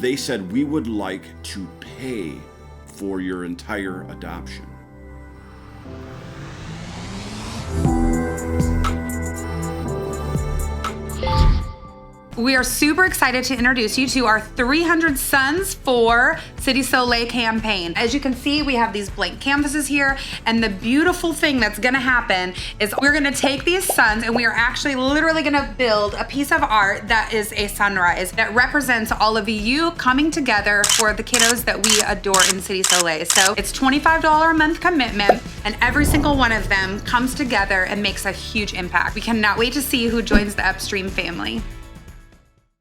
they said, we would like to pay for your entire adoption. We are super excited to introduce you to our 300 Sons for City Soleil campaign. As you can see, we have these blank canvases here, and the beautiful thing that's gonna happen is we're gonna take these suns and we are actually literally gonna build a piece of art that is a sunrise that represents all of you coming together for the kiddos that we adore in City Soleil. So it's $25 a month commitment, and every single one of them comes together and makes a huge impact. We cannot wait to see who joins the Upstream family.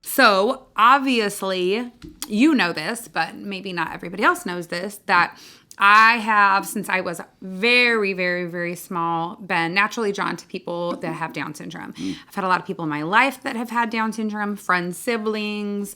So obviously, you know this, but maybe not everybody else knows this, that I have, since I was very, very, very small, been naturally drawn to people that have Down syndrome. I've had a lot of people in my life that have had Down syndrome, friends, siblings,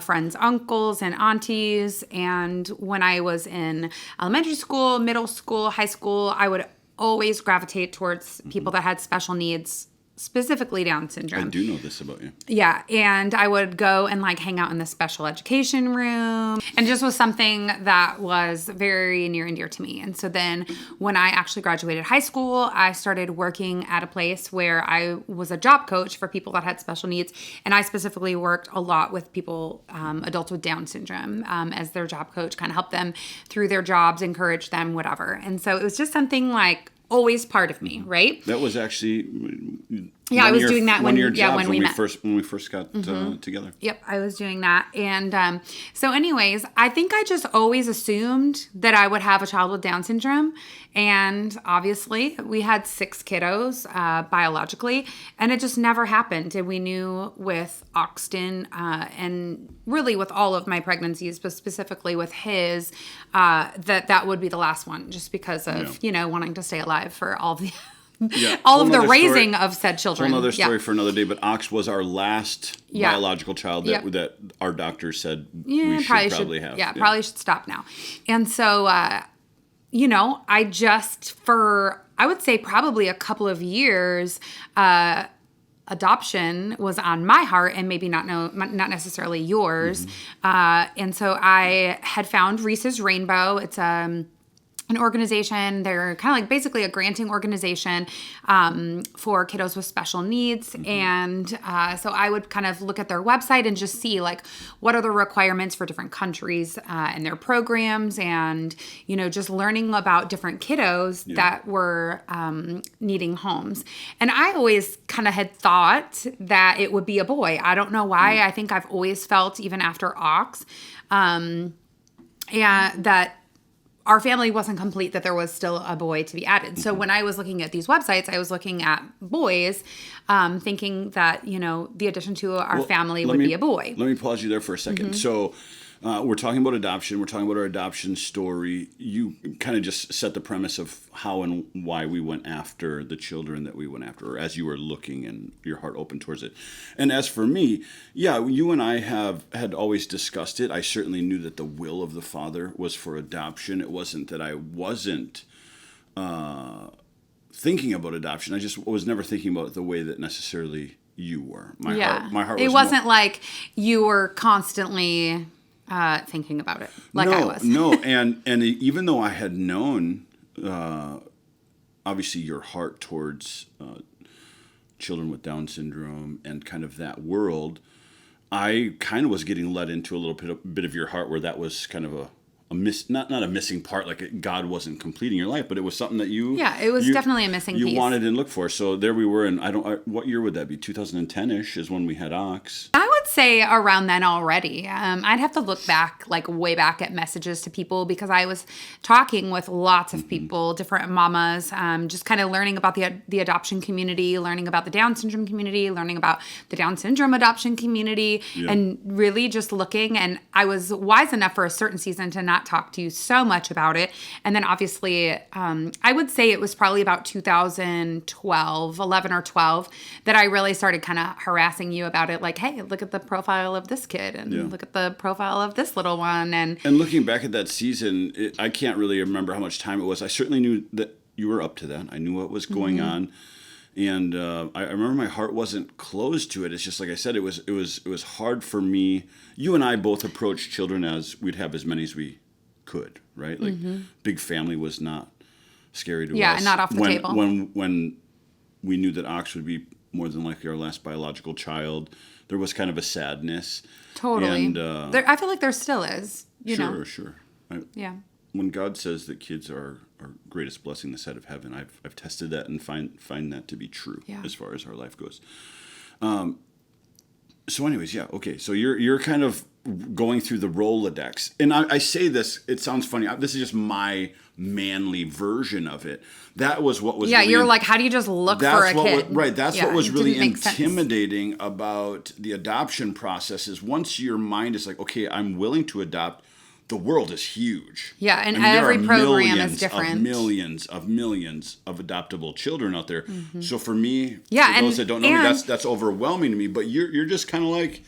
friends, uncles, and aunties. And when I was in elementary school, middle school, high school, I would always gravitate towards people that had special needs, specifically Down syndrome. I do know this about you. Yeah, and I would go and like hang out in the special education room, and it just was something that was very near and dear to me. And so then when I actually graduated high school, I started working at a place where I was a job coach for people that had special needs, and I specifically worked a lot with people, adults with Down syndrome, as their job coach, kind of help them through their jobs, encourage them, whatever. And so it was just something like always part of me, right? That was actually I was doing that when we met. When we first got together. Yep, I was doing that. And so anyways, I think I just always assumed that I would have a child with Down syndrome. And obviously, we had 6 kiddos biologically, and it just never happened. And we knew with Oxton and really with all of my pregnancies, but specifically with his, that would be the last one, just because of, wanting to stay alive for all the... all of the raising of said children. Whole other story for another day, but Ox was our last biological child that our doctor said we should have. Probably should stop now. And so, I just, for, I would say probably a couple of years, adoption was on my heart, and maybe not necessarily yours. And so I had found Reese's Rainbow. It's an organization. They're kind of like basically a granting organization for kiddos with special needs. And so I would kind of look at their website and just see like what are the requirements for different countries and their programs, and just learning about different kiddos that were needing homes. And I always kind of had thought that it would be a boy. I don't know why. I think I've always felt, even after Ox, that our family wasn't complete, that there was still a boy to be added. So when I was looking at these websites, I was looking at boys, thinking that, the addition to our family would be a boy. Let me pause you there for a second. So we're talking about adoption. We're talking about our adoption story. You kind of just set the premise of how and why we went after the children that we went after, or as you were looking and your heart opened towards it. And as for me, you and I had always discussed it. I certainly knew that the will of the Father was for adoption. It wasn't that I wasn't thinking about adoption. I just was never thinking about it the way that necessarily you were. My heart was... It wasn't like you were constantly... thinking about it I was. No, and even though I had known, obviously, your heart towards children with Down syndrome and kind of that world, I kind of was getting led into a little bit of your heart where that was kind of a not a missing part, like God wasn't completing your life, but it was something that it was definitely a missing piece. You wanted and looked for. So there we were, and what year would that be? 2010-ish is when we had Ox. I would say around then already. I'd have to look back, like way back at messages to people, because I was talking with lots of people, different mamas, just kind of learning about the adoption community, learning about the Down syndrome community, learning about the Down syndrome adoption community, and really just looking. And I was wise enough for a certain season to not talk to you so much about it. And then obviously, I would say it was probably about 2012, 11 or 12, that I really started kind of harassing you about it. Like, hey, look at the profile of this kid, and look at the profile of this little one. And looking back at that season, I can't really remember how much time it was. I certainly knew that you were up to that. I knew what was going on. And I remember my heart wasn't closed to it. It's just like I said, it was hard for me. You and I both approached children as we'd have as many as we could, right? Like big family was not scary to us. Yeah, not off the table. When we knew that Ox would be more than likely our last biological child, there was kind of a sadness. Totally. And, I feel like there still is. You know? Sure. Yeah. When God says that kids are our greatest blessing this side of heaven, I've tested that and find that to be true as far as our life goes. So anyways, yeah, okay. So you're kind of going through the Rolodex. And I say this, it sounds funny. This is just my manly version of it. That was what was you're like, how do you just look for a kid? That's what was really intimidating about the adoption process is once your mind is like, okay, I'm willing to adopt, the world is huge. Yeah, and every program is different. Millions of adoptable children out there. Mm-hmm. So for me, for those that don't know me, that's overwhelming to me. But you're just kind of like,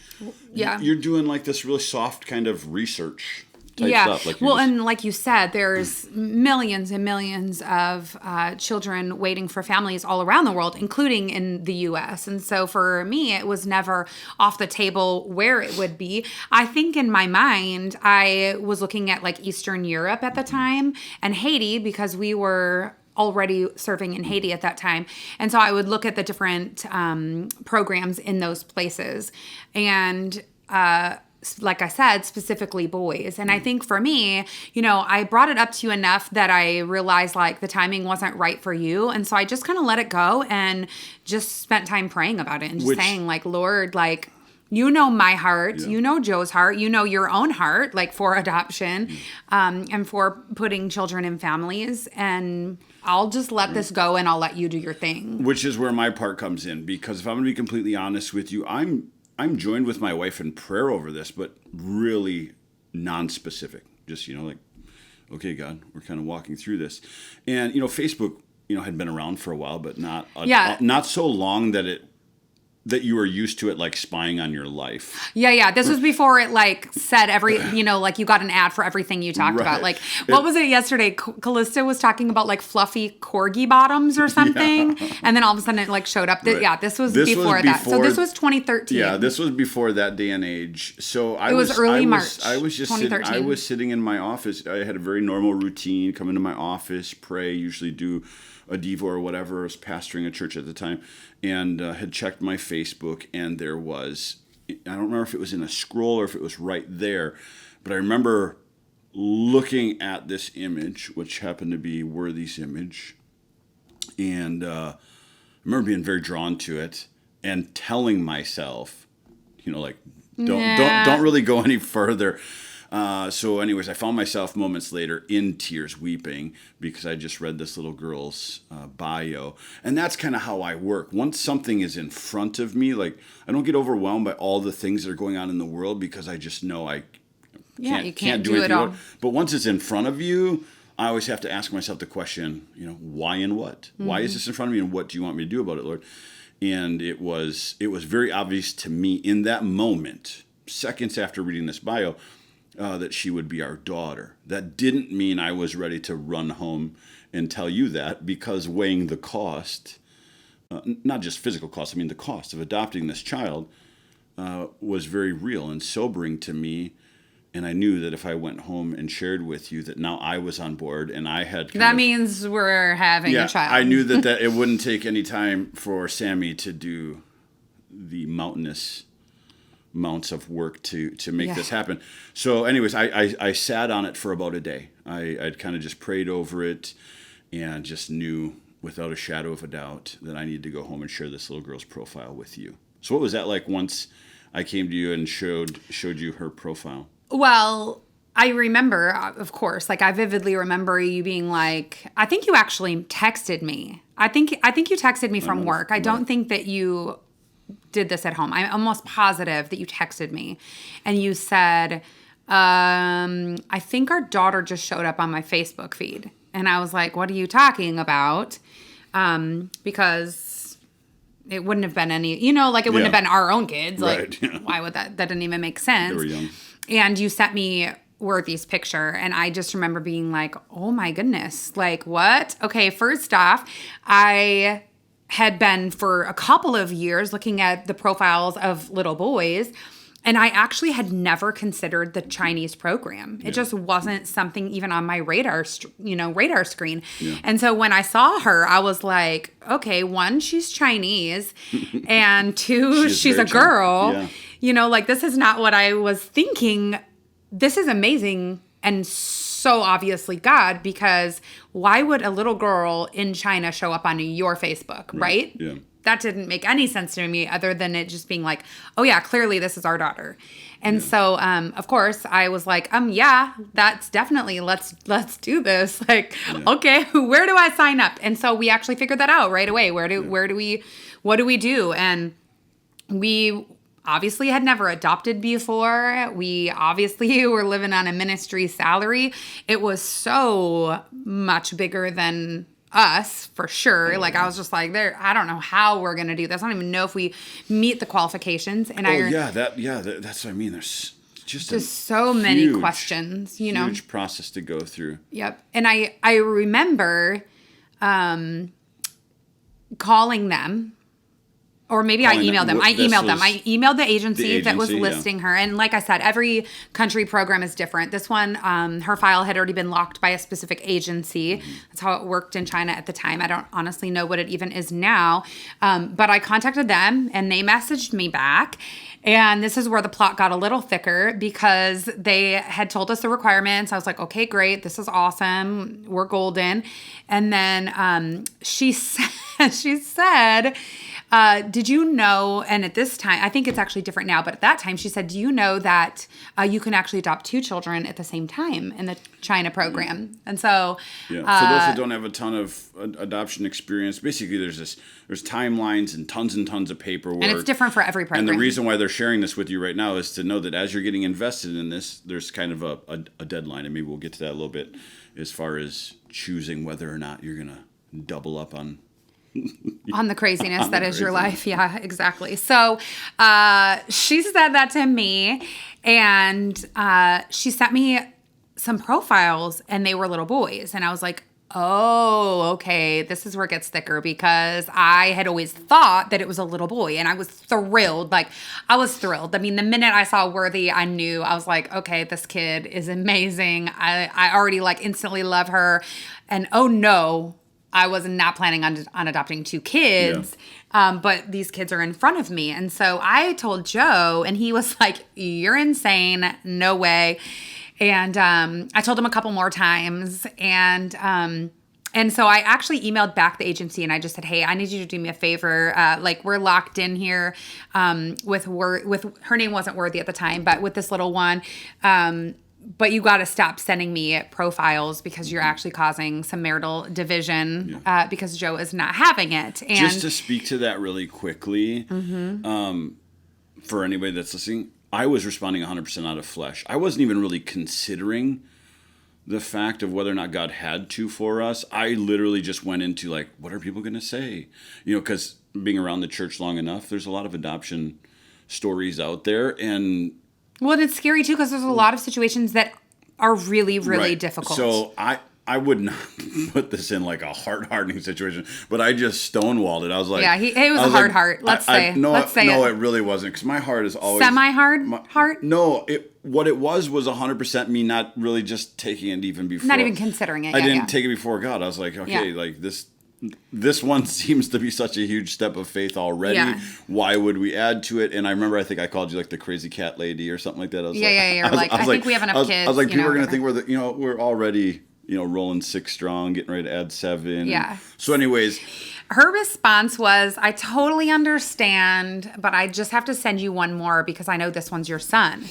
you're doing like this really soft kind of research type stuff. Like and like you said, there's millions and millions of children waiting for families all around the world, including in the U.S. And so for me, it was never off the table where it would be. I think in my mind, I was looking at like Eastern Europe at the time and Haiti because we were already serving in Haiti at that time. And so I would look at the different programs in those places. And like I said, specifically boys. And I think for me, I brought it up to you enough that I realized like the timing wasn't right for you. And so I just kind of let it go and just spent time praying about it and just saying like, Lord, like, you know my heart, you know Joe's heart, you know your own heart, like for adoption and for putting children in families. And I'll just let this go and I'll let you do your thing. Which is where my part comes in. Because if I'm going to be completely honest with you, I'm joined with my wife in prayer over this, but really non-specific. Just, like, okay, God, we're kind of walking through this. And, Facebook, had been around for a while, but not so long that you were used to it, like spying on your life. Yeah. This was before it like said like you got an ad for everything you talked about. Like, what was it yesterday? Kalista was talking about like fluffy corgi bottoms or something. Yeah. And then all of a sudden it like showed up. This was before that. So this was 2013. Yeah, this was before that day and age. So it was early March. I was just sitting in my office. I had a very normal routine, come into my office, pray, usually do a Devo or whatever. I was pastoring a church at the time and had checked my Facebook, and there was, I don't remember if it was in a scroll or if it was right there, but I remember looking at this image, which happened to be Worthy's image, and I remember being very drawn to it and telling myself, like, don't really go any further. So anyways, I found myself moments later in tears weeping because I just read this little girl's bio. And that's kind of how I work. Once something is in front of me, like I don't get overwhelmed by all the things that are going on in the world because I just know I can't do anything about it. But once it's in front of you, I always have to ask myself the question, why and what? Mm-hmm. Why is this in front of me and what do you want me to do about it, Lord? And it was very obvious to me in that moment, seconds after reading this bio, that she would be our daughter. That didn't mean I was ready to run home and tell you that because weighing the cost, not just physical cost, the cost of adopting this child was very real and sobering to me. And I knew that if I went home and shared with you that now I was on board and I had means we're having a child. I knew that it wouldn't take any time for Sammy to do the mountainous amounts of work to make this happen. So anyways, I sat on it for about a day. I'd kind of just prayed over it and just knew without a shadow of a doubt that I needed to go home and share this little girl's profile with you. So what was that like once I came to you and showed you her profile? Well, I remember, of course, like I vividly remember you being like, I think you actually texted me. I think you texted me from work. I don't think that you did this at home. I'm almost positive that you texted me and you said, I think our daughter just showed up on my Facebook feed. And I was like, what are you talking about? Because it wouldn't have been any, it wouldn't have been our own kids. Like, why would that didn't even make sense. They were young. And you sent me Worthy's picture. And I just remember being like, oh my goodness, like what? Okay, first off, I had been for a couple of years looking at the profiles of little boys. And I actually had never considered the Chinese program. It just wasn't something even on my radar screen. Yeah. And so when I saw her, I was like, okay, one, she's Chinese, and two, she's a girl. Yeah. Like this is not what I was thinking. This is amazing and so obviously God, because why would a little girl in China show up on your Facebook, right? Yeah. That didn't make any sense to me other than it just being like, oh yeah, clearly this is our daughter. And so, of course, I was like, yeah, that's definitely, let's do this. Like, okay, where do I sign up? And so we actually figured that out right away. What do we do? And we obviously had never adopted before. We obviously were living on a ministry salary. It was so much bigger than us, for sure. Like I was just like, I don't know how we're gonna do this. I don't even know if we meet the qualifications. And that's what I mean. There's just so many questions, huge process to go through. Yep. And I remember calling them. Or maybe I emailed them. I emailed the agency that was listing her. And like I said, every country program is different. This one, her file had already been locked by a specific agency. Mm-hmm. That's how it worked in China at the time. I don't honestly know what it even is now. But I contacted them and they messaged me back. And this is where the plot got a little thicker because they had told us the requirements. I was like, okay, great. This is awesome. We're golden. And then she said, did you know, and at this time, I think it's actually different now, but at that time she said, do you know that you can actually adopt 2 children at the same time in the China program? And so... Yeah, for those that don't have a ton of adoption experience, basically there's timelines and tons of paperwork. And it's different for every program. And the reason why they're sharing this with you right now is to know that as you're getting invested in this, there's kind of a deadline, and maybe we'll get to that a little bit as far as choosing whether or not you're going to double up on the craziness that is your life. Yeah, exactly. So she said that to me, and she sent me some profiles, and they were little boys. And I was like, oh, okay, this is where it gets thicker, because I had always thought that it was a little boy, and I was thrilled. I was thrilled. I mean, the minute I saw Worthy, I knew. I was like, okay, this kid is amazing. I already instantly love her. And oh no, I was not planning on adopting 2 kids, but these kids are in front of me. And so I told Joe, and he was like, you're insane. No way. And I told him a couple more times. And so I actually emailed back the agency, and I just said, hey, I need you to do me a favor. We're locked in here with her name wasn't Worthy at the time, but with this little one. But you got to stop sending me profiles because you're actually causing some marital division because Joe is not having it. And just to speak to that really quickly, for anybody that's listening, I was responding 100% out of flesh. I wasn't even really considering the fact of whether or not God had to for us. I literally just went into what are people going to say? Because being around the church long enough, there's a lot of adoption stories out there, and well, and it's scary too because there's a lot of situations that are really, really difficult. So I would not put this in a heart-hardening situation, but I just stonewalled it. I was like, yeah, it was a hard heart. Let's say no, it really wasn't, because my heart is always semi-hard heart. No, what it was 100% me not really just taking it even before, not even considering it. I didn't take it before God. I was like, okay, this one seems to be such a huge step of faith already. Yeah. Why would we add to it? And I remember, I think I called you the crazy cat lady or something like that. I was I think we have enough kids. I was like, people are going to think we're already, rolling 6 strong, getting ready to add 7. Yeah. So anyways, her response was, I totally understand, but I just have to send you one more because I know this one's your son.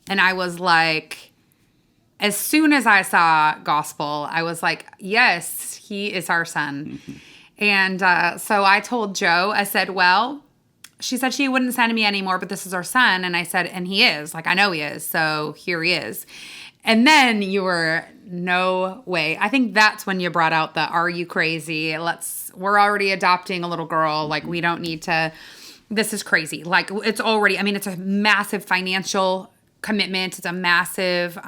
And I was like, as soon as I saw gospel, I was like, yes, he is our son. Mm-hmm. And so I told Joe, I said, well, she said she wouldn't send me anymore, but this is our son. And I said, and he is. I know he is. So here he is. And then you were, no way. I think that's when you brought out the, are you crazy? We're already adopting a little girl. We don't need to, this is crazy. It's already, it's a massive financial commitment. It's a massive,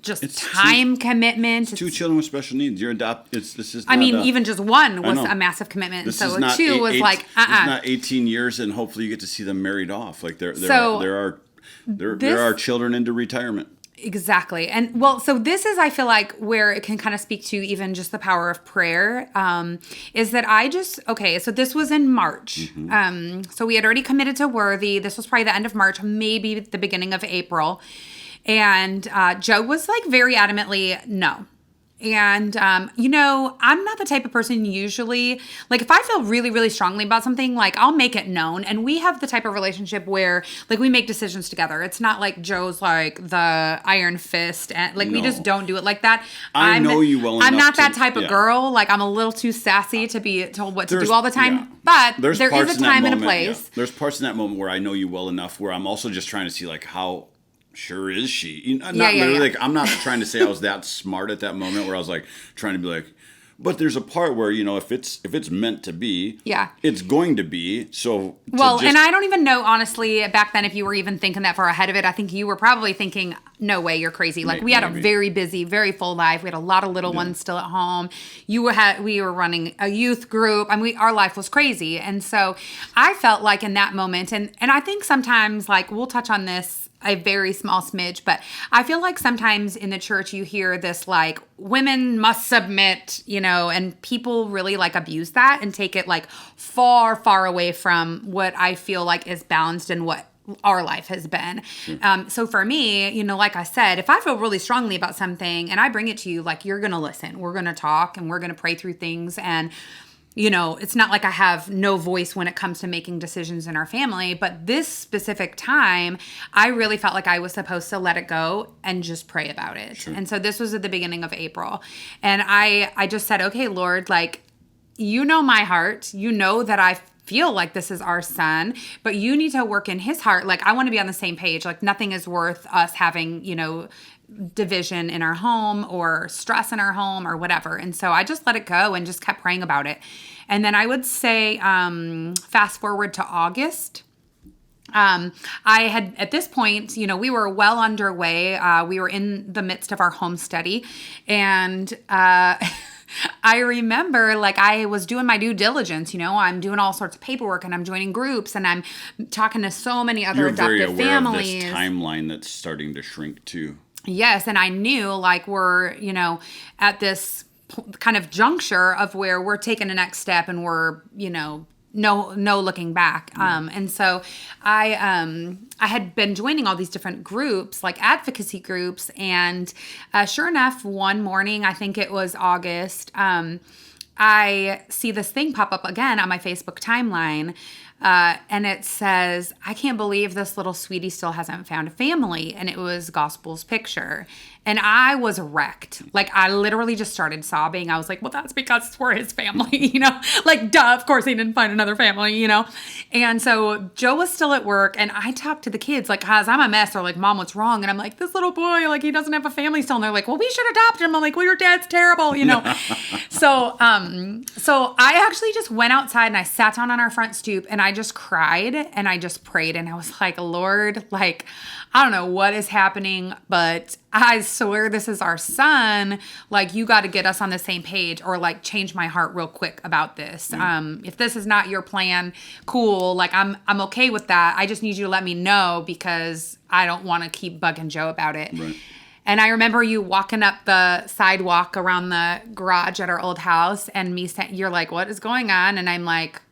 just It's time commitment. Two children with special needs. This is. I not mean, a, even just one was a massive commitment. This so is not two was like, It's not 18 years, and hopefully you get to see them married off. Like there are children into retirement. Exactly. And well, so this is, I feel like, where it can kind of speak to even just the power of prayer, is that so this was in March. So we had already committed to Worthy. This was probably the end of March, maybe the beginning of April. And Joe was like very adamantly no. And, I'm not the type of person usually, like if I feel really, really strongly about something, like I'll make it known. And we have the type of relationship where like we make decisions together. It's not like Joe's like the iron fist and like we just don't do it like that. I know you well enough. I'm not that type of girl. Like I'm a little too sassy to be told what to do all the time. Yeah. But there parts is a time in that and a place. Yeah. There's parts in that moment where I know you well enough where I'm also just trying to see like how sure is she? Like I'm not trying to say I was that smart at that moment where I was like trying to be like, but there's a part where if it's meant to be, it's going to be. So and I don't even know honestly back then if you were even thinking that far ahead of it. I think you were probably thinking, no way, you're crazy. Like we had a very busy, very full life. We had a lot of little ones still at home. We were running a youth group. I mean, our life was crazy, and so I felt like in that moment, and I think sometimes like we'll touch on this a very small smidge, but I feel like sometimes in the church you hear this like women must submit, and people really like abuse that and take it like far, far away from what I feel like is balanced and what our life has been. So for me, like I said, if I feel really strongly about something and I bring it to you, like you're going to listen, we're going to talk and we're going to pray through things. And it's not like I have no voice when it comes to making decisions in our family, but this specific time, I really felt like I was supposed to let it go and just pray about it. Sure. And so this was at the beginning of April. And I just said, okay, Lord, like, my heart, that I feel like this is our son, but you need to work in his heart. Like, I want to be on the same page. Like, nothing is worth us having, division in our home or stress in our home or whatever. And so I just let it go and just kept praying about it. And then I would say, fast forward to August. I had, at this point, we were well underway. We were in the midst of our home study, and, I remember like I was doing my due diligence, I'm doing all sorts of paperwork and I'm joining groups and I'm talking to so many other adoptive families. You're very aware of this timeline that's starting to shrink too. Yes. And I knew like we're, at this kind of juncture of where we're taking the next step and we're, no looking back. And so I had been joining all these different groups, like advocacy groups. And sure enough, one morning, I think it was August, I see this thing pop up again on my Facebook timeline. And it says, I can't believe this little sweetie still hasn't found a family. And it was Gospel's picture. And I was wrecked. Like, I literally just started sobbing. I was like, well, that's because we're his family, Like, duh, of course he didn't find another family, And so Joe was still at work. And I talked to the kids, like, guys, I'm a mess. They're like, Mom, what's wrong? And I'm like, this little boy, like, he doesn't have a family still. And they're like, well, we should adopt him. I'm like, well, your dad's terrible, So I actually just went outside and I sat down on our front stoop and I just cried and I just prayed. And I was like, Lord, like, I don't know what is happening, but I swear this is our son. Like, you got to get us on the same page or like change my heart real quick about this. If this is not your plan, cool. Like, I'm okay with that. I just need you to let me know because I don't want to keep bugging Joe about it. Right. And I remember you walking up the sidewalk around the garage at our old house and me saying, you're like, what is going on? And I'm like,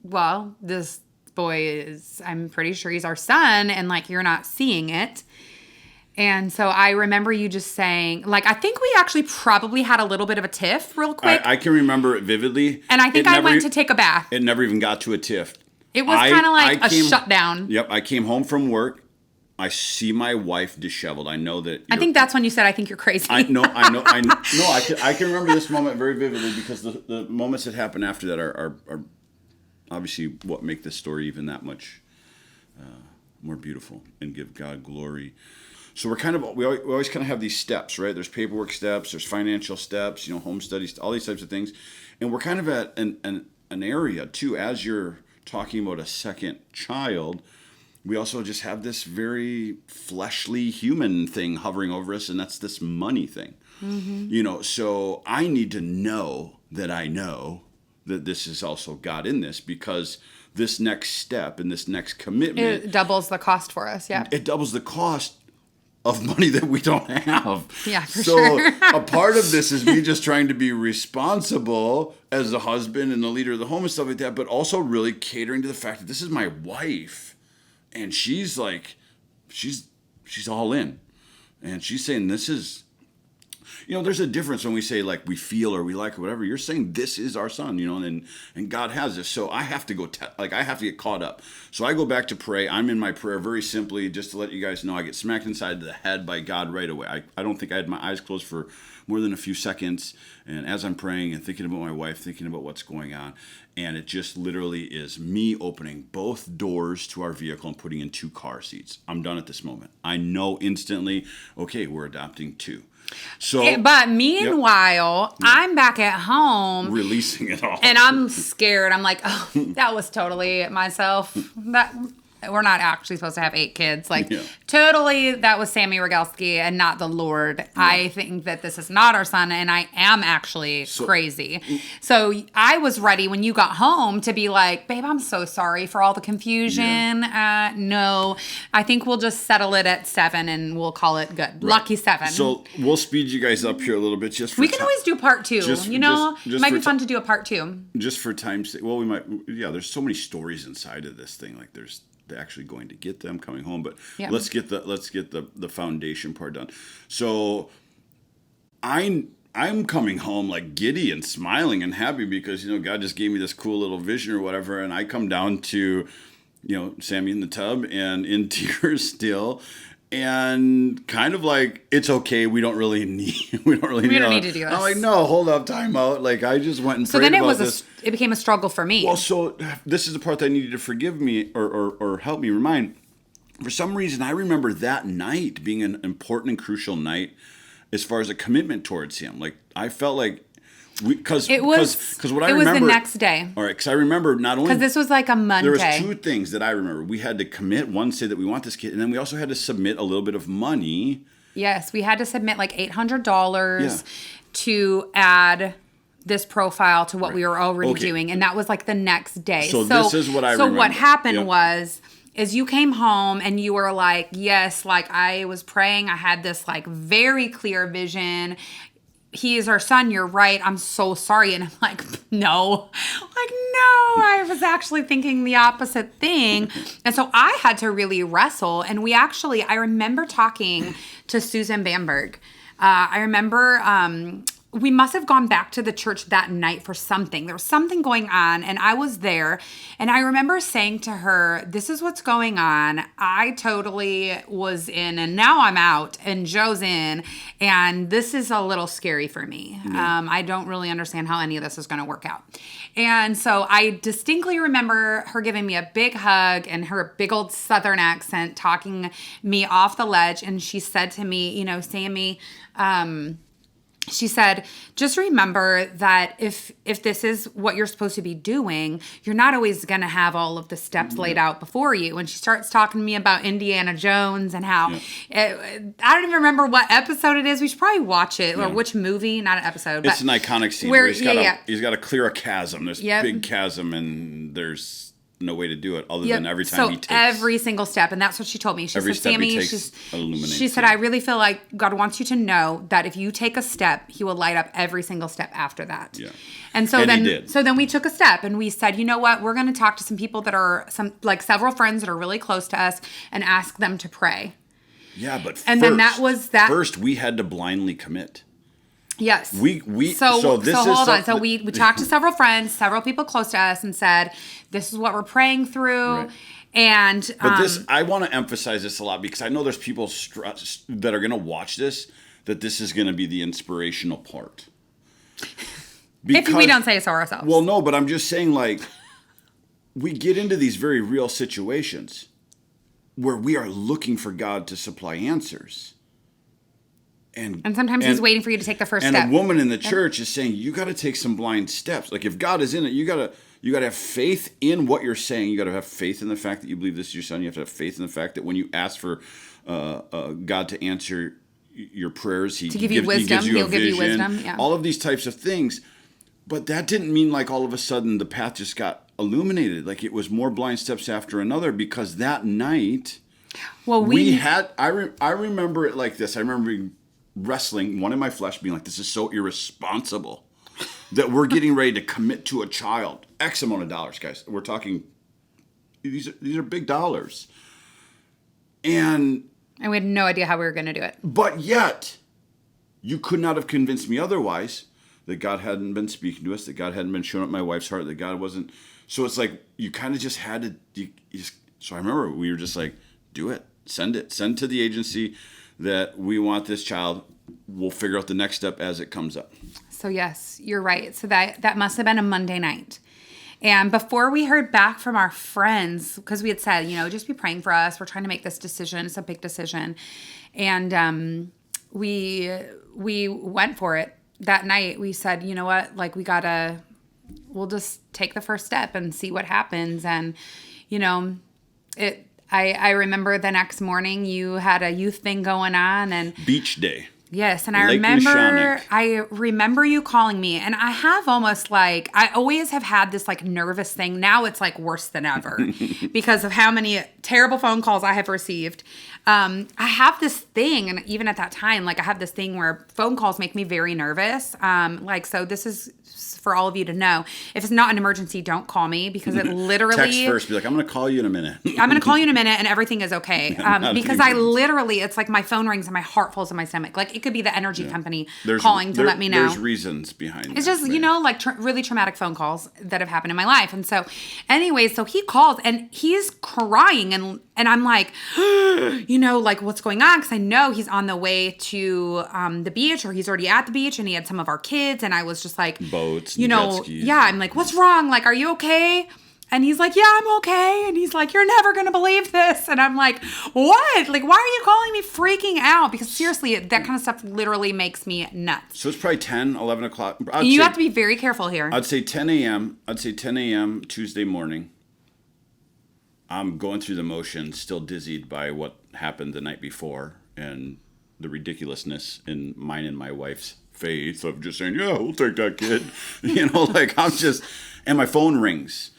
well, this boy I'm pretty sure he's our son, and like you're not seeing it. And so I remember you just saying, like, I think we actually probably had a little bit of a tiff real quick. I can remember it vividly. And I think I went to take a bath. It never even got to a tiff. It was kind of like a shutdown. Yep. I came home from work. I see my wife disheveled. I know that. I think that's when you said, I think you're crazy. I know. I can remember this moment very vividly because the moments that happen after that are obviously what make this story even that much more beautiful and give God glory. So we always kind of have these steps, right? There's paperwork steps, there's financial steps, home studies, all these types of things. And we're kind of at an area too, as you're talking about a second child, we also just have this very fleshly human thing hovering over us, and that's this money thing. So I need to know that this is also God in this, because this next step and this next commitment, It doubles the cost for us. Yeah. it doubles the cost of money that we don't have. Yeah, for so sure. a part of this is me just trying to be responsible as a husband and the leader of the home and stuff like that, but also really catering to the fact that this is my wife, and she's all in, and she's saying this is, there's a difference when we say like we feel or we like or whatever. You're saying this is our son, and God has this. So I have to go, I have to get caught up. So I go back to pray. I'm in my prayer very simply, just to let you guys know, I get smacked inside the head by God right away. I don't think I had my eyes closed for more than a few seconds. And as I'm praying and thinking about my wife, thinking about what's going on, and it just literally is me opening both doors to our vehicle and putting in 2 car seats. I'm done at this moment. I know instantly, okay, we're adopting 2. So, but meanwhile, I'm back at home releasing it all, and I'm scared. I'm like, oh, that was totally myself. That we're not actually supposed to have 8 kids. Like, totally, that was Sammy Rogalski and not the Lord. Yeah. I think that this is not our son, and I am actually crazy. So I was ready when you got home to be like, babe, I'm so sorry for all the confusion. Yeah. No, I think we'll just settle it at 7 and we'll call it good. Right. Lucky 7. So we'll speed you guys up here a little bit. We can always do part 2. Just it might be fun to do a part 2. Just for time's sake. Well, we might. Yeah, there's so many stories inside of this thing. Like they're actually going to get them coming home, but let's get the foundation part done. So I'm coming home like giddy and smiling and happy because God just gave me this cool little vision or whatever, and I come down to Sammy in the tub and in tears still, and kind of like, it's okay, we don't need to do this. I'm like, no, hold up, time out. Like, I just went and prayed then about this. It became a struggle for me. Well, so this is the part that I needed to forgive me or help me remind. For some reason, I remember that night being an important and crucial night as far as a commitment towards him. Like, I felt like because what I remember, it was the next day. All right, because I remember not only because this was like a Monday. There was 2 things that I remember. We had to commit. One, say that we want this kid, and then we also had to submit a little bit of money. Yes, we had to submit like $800 to add this profile to what we were already doing, and that was like the next day. So this is what I remember. So what happened was, is you came home and you were like, yes, like I was praying. I had this like very clear vision. He is our son. You're right. I'm so sorry. And I'm like, no, I was actually thinking the opposite thing. And so I had to really wrestle. And I remember talking to Susan Bamberg. I remember we must have gone back to the church that night for something. There was something going on, and I was there. And I remember saying to her, this is what's going on. I totally was in, and now I'm out, and Joe's in, and this is a little scary for me. I don't really understand how any of this is going to work out. And so I distinctly remember her giving me a big hug and her big old Southern accent talking me off the ledge. And she said to me, Sammy, she said, just remember that if this is what you're supposed to be doing, you're not always going to have all of the steps laid out before you. And she starts talking to me about Indiana Jones and how, I don't even remember what episode it is. We should probably watch it, or which movie, not an episode. It's an iconic scene where he's got to clear a chasm. There's a big chasm, and there's no way to do it other than every time he takes every single step. And that's what she told me. She said, Sammy, she said, it. I really feel like God wants you to know that if you take a step, he will light up every single step after that. Yeah. And so then we took a step and we said, you know what, we're going to talk to some people that are several friends that are really close to us and ask them to pray. Yeah, but first we had to blindly commit. Yes. We hold on. So we talked to several friends, several people close to us, and said, this is what we're praying through. Right. And I want to emphasize this a lot because I know there's people that are going to watch this, that this is going to be the inspirational part. If we don't say so ourselves. Well, no, but I'm just saying, like, we get into these very real situations where we are looking for God to supply answers. And sometimes he's waiting for you to take the first step. And a woman in the church is saying, you got to take some blind steps. Like, if God is in it, you got You got to have faith in what you're saying. You got to have faith in the fact that you believe this is your son. You have to have faith in the fact that when you ask for God to answer your prayers, He give you wisdom. He gives you He'll a give you vision. wisdom. Yeah. All of these types of things. But that didn't mean like all of a sudden the path just got illuminated. Like it was more blind steps after another, because that night, well, I remember it like this. I remember wrestling, one in my flesh, being like, this is so irresponsible that we're getting ready to commit to a child X amount of dollars, guys. We're talking, these are big dollars. And we had no idea how we were going to do it. But yet, you could not have convinced me otherwise that God hadn't been speaking to us, that God hadn't been showing up my wife's heart, that God wasn't. So it's like, you kind of just had to, so I remember we were just like, do it, send to the agency that we want this child. We'll figure out the next step as it comes up. So yes, you're right. So that must have been a Monday night. And before we heard back from our friends, because we had said, just be praying for us. We're trying to make this decision. It's a big decision. And we went for it that night. We said, you know what, like we'll just take the first step and see what happens. And, I remember the next morning you had a youth thing going on and beach day. Yes, and Lake Neshonoc. I remember you calling me, and I have almost like, I always have had this like nervous thing. Now it's like worse than ever because of how many terrible phone calls I have received. I have this thing, and even at that time, like I have this thing where phone calls make me very nervous. So this is for all of you to know. If it's not an emergency, don't call me, because it literally... Text first, be like, I'm going to call you in a minute. I'm going to call you in a minute and everything is okay. Because I literally, it's like my phone rings and my heart falls in my stomach. Like it could be the energy company calling to let me know. There's reasons behind it. It's just, like like really traumatic phone calls that have happened in my life. And so anyways, so he calls and he's crying and I'm like, like what's going on? Because I know he's on the way to the beach, or he's already at the beach, and he had some of our kids. And I was just like, boats, jet skis. Yeah, I'm like, what's wrong? Like, are you okay? And he's like, yeah, I'm okay. And he's like, you're never going to believe this. And I'm like, what? Like, why are you calling me freaking out? Because seriously, that kind of stuff literally makes me nuts. So it's probably 10, 11 o'clock. You have to be very careful here. I'd say 10 a.m. Tuesday morning. I'm going through the motions, still dizzied by what happened the night before and the ridiculousness in mine and my wife's faith of just saying, yeah, we'll take that kid. And my phone rings.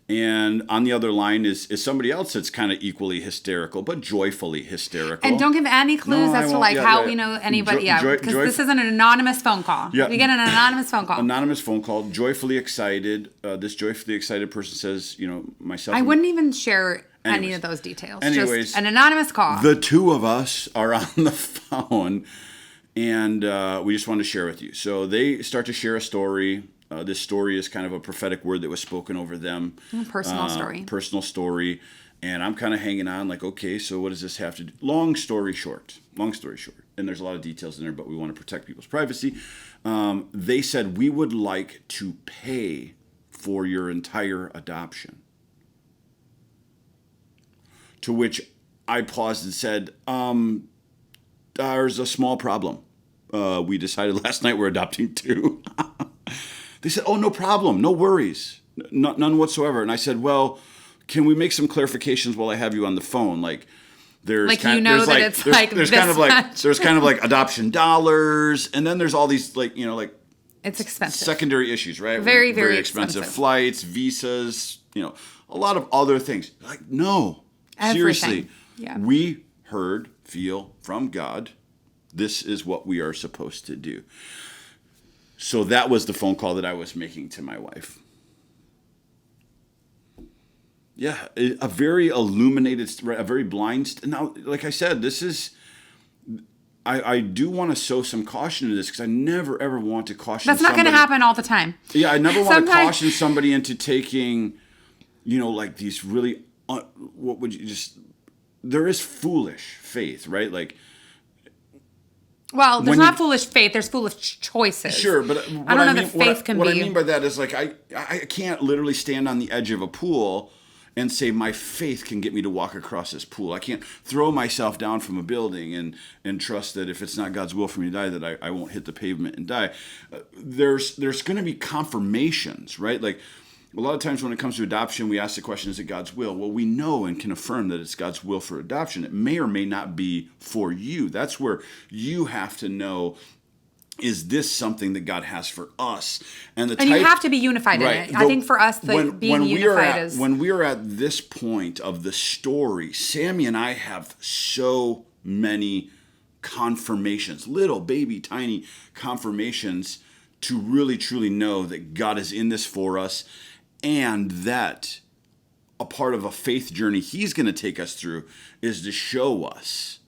And on the other line is somebody else that's kind of equally hysterical, but joyfully hysterical. And don't give any clues as to how we know anybody. Because this is an anonymous phone call. Yeah. We get an anonymous phone call. Anonymous phone call, joyfully excited. This joyfully excited person says, myself. I wouldn't even share any of those details. Just an anonymous call. The two of us are on the phone, and we just wanted to share with you. So they start to share a story. This story is kind of a prophetic word that was spoken over them. Personal story. And I'm kind of hanging on like, okay, so what does this have to do? Long story short. And there's a lot of details in there, but we want to protect people's privacy. They said, we would like to pay for your entire adoption. To which I paused and said, there's a small problem. We decided last night we're adopting 2. They said, oh, no problem. No worries. None whatsoever. And I said, well, can we make some clarifications while I have you on the phone? Like, there's kind of like adoption dollars. And then there's all these it's expensive. Secondary issues, right? Very, very expensive. Flights, visas, a lot of other things. Like, no. Everything. Seriously. Yeah. We feel from God, this is what we are supposed to do. So that was the phone call that I was making to my wife. Yeah, a very illuminated, a very blind. Now, like I said, this is. I do want to sow some caution to this because I never ever want to caution. That's not going to happen all the time. Yeah, I never want to caution somebody into taking, like these really. What would you just? There is foolish faith, right? Like. Well, there's not foolish faith. There's foolish choices. Sure, but I don't know that faith can be. What I mean by that is like I can't literally stand on the edge of a pool and say my faith can get me to walk across this pool. I can't throw myself down from a building and trust that if it's not God's will for me to die, that I won't hit the pavement and die. There's going to be confirmations, right? Like a lot of times when it comes to adoption, we ask the question, is it God's will? Well, we know and can affirm that it's God's will for adoption. It may or may not be for you. That's where you have to know, is this something that God has for us? And you have to be unified in it. I think for us, being unified is... When we are at this point of the story, Sammy and I have so many confirmations, little baby tiny confirmations, to really truly know that God is in this for us, and that a part of a faith journey He's going to take us through is to show us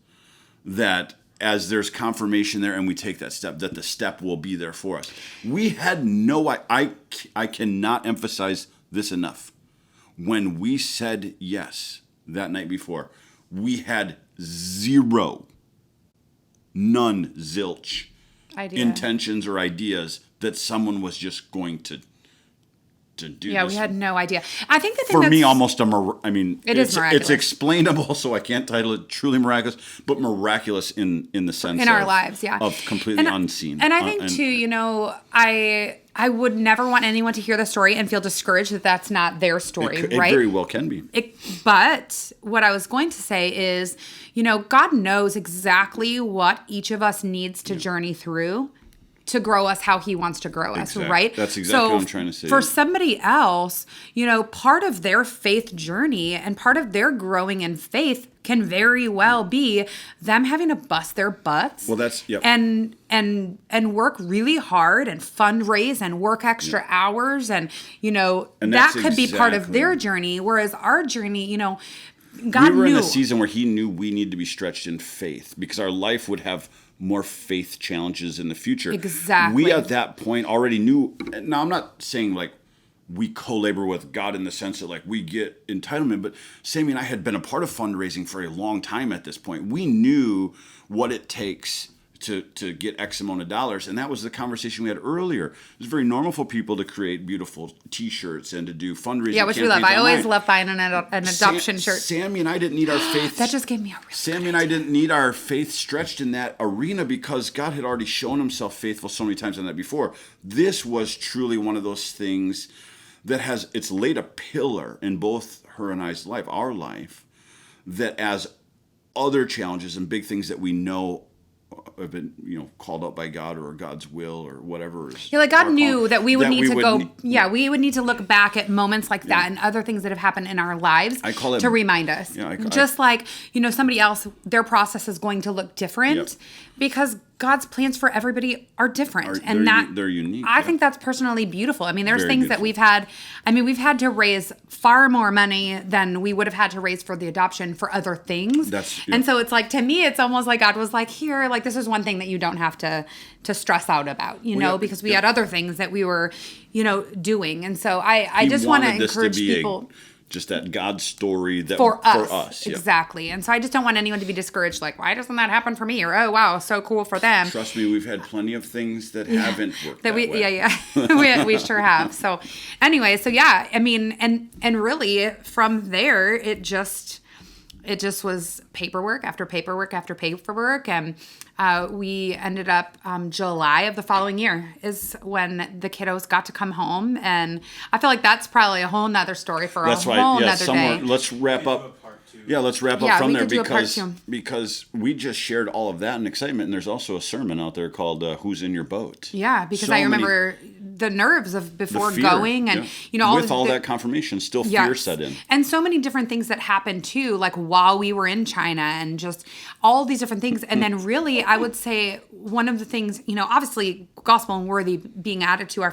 that as there's confirmation there and we take that step, that the step will be there for us. We had I cannot emphasize this enough. When we said yes that night before, we had zilch intentions or ideas that someone was just going to do. Yeah, we had no idea. I think the thing for me, almost it is miraculous. It's explainable, so I can't title it truly miraculous, but miraculous in the sense in our lives, yeah, of completely unseen. And I think too, I would never want anyone to hear the story and feel discouraged that that's not their story, it right? It very well can be. But what I was going to say is, God knows exactly what each of us needs to journey through to grow us how He wants to grow us, right? That's exactly what I'm trying to say. For somebody else, part of their faith journey and part of their growing in faith can very well be them having to bust their butts. Well, that's and work really hard and fundraise and work extra hours and that could be part of their journey. Whereas our journey, God knew. We were in a season where He knew we need to be stretched in faith because our life would have more faith challenges in the future. Exactly. We at that point already knew. Now, I'm not saying like we co-labor with God in the sense that like we get entitlement, but Sammy and I had been a part of fundraising for a long time at this point. We knew what it takes to get X amount of dollars, and that was the conversation we had earlier. It was very normal for people to create beautiful T-shirts and to do fundraising. Yeah, which we love. I always love buying an adoption shirt. Sammy and I didn't need our faith. That just gave me a really Sammy and I didn't need our faith stretched in that arena because God had already shown Himself faithful so many times on that before. This was truly one of those things that it's laid a pillar in both her and I's life, our life, that as other challenges and big things that we know have been, called out by God or God's will or whatever. Yeah, like God knew that we would need to go. We would need to look back at moments like that and other things that have happened in our lives to remind us. Yeah, like, somebody else, their process is going to look different because God's plans for everybody are different. They're unique. I think that's personally beautiful. I mean, there's things that we've had to raise far more money than we would have had to raise for the adoption for other things. And so it's like, to me, it's almost like God was like, here, like this is one thing that you don't have to stress out about, because we had other things that we were, doing. And so I just want to encourage people. Just that God story that for us. Exactly. And so I just don't want anyone to be discouraged, like, why doesn't that happen for me? Or, oh, wow, so cool for them. Trust me, we've had plenty of things that haven't worked that way. Yeah. we sure have. So anyway, I mean, and really from there, it just was paperwork after paperwork after paperwork. And we ended up July of the following year is when the kiddos got to come home. And I feel like that's probably a whole nother story for a whole nother day. Let's wrap up. Yeah, let's wrap up from there because we just shared all of that in excitement. And there's also a sermon out there called Who's in Your Boat? Yeah, because I remember the nerves of before going and, all that confirmation, still fear set in. And so many different things that happened too, like while we were in China and just all these different things. And then really, I would say one of the things, obviously gospel and worthy being added to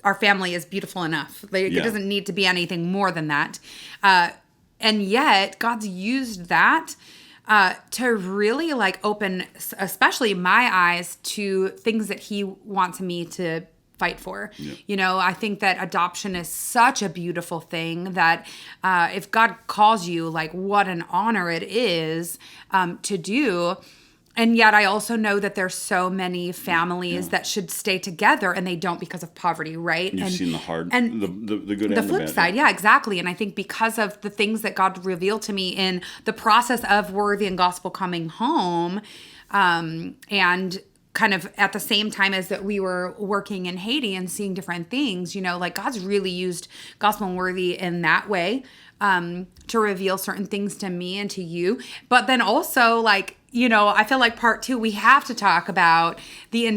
our family is beautiful enough. It doesn't need to be anything more than that. And yet, God's used that to really open, especially my eyes to things that He wants me to fight for. Yeah. I think that adoption is such a beautiful thing that if God calls you, what an honor it is to do. And yet I also know that there's so many families that should stay together and they don't because of poverty, right? You've seen the hard, and the good and the flip side. Yeah, exactly. And I think because of the things that God revealed to me in the process of Worthy and Gospel coming home, and kind of at the same time as that we were working in Haiti and seeing different things, you know, like God's really used Gospel Unworthy in that way to reveal certain things to me and to you. But then also, like, you know, I feel like part 2, we have to talk about the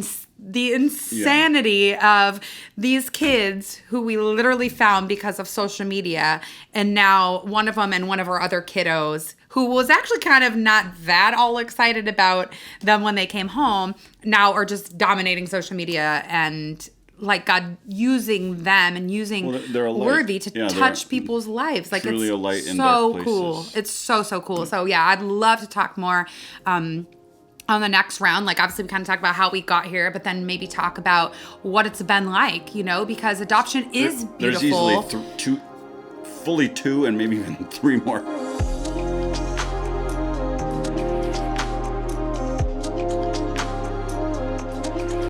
insanity of these kids who we literally found because of social media. And now one of them and one of our other kiddos who was actually kind of not that all excited about them when they came home, now are just dominating social media, and like God using them and using Worthy to touch people's lives. Like, it's a light in so dark cool. places. It's so cool. So yeah, I'd love to talk more on the next round. Like, obviously we kind of talk about how we got here, but then maybe talk about what it's been like, you know, because adoption is beautiful. There's easily fully 2 and maybe even 3 more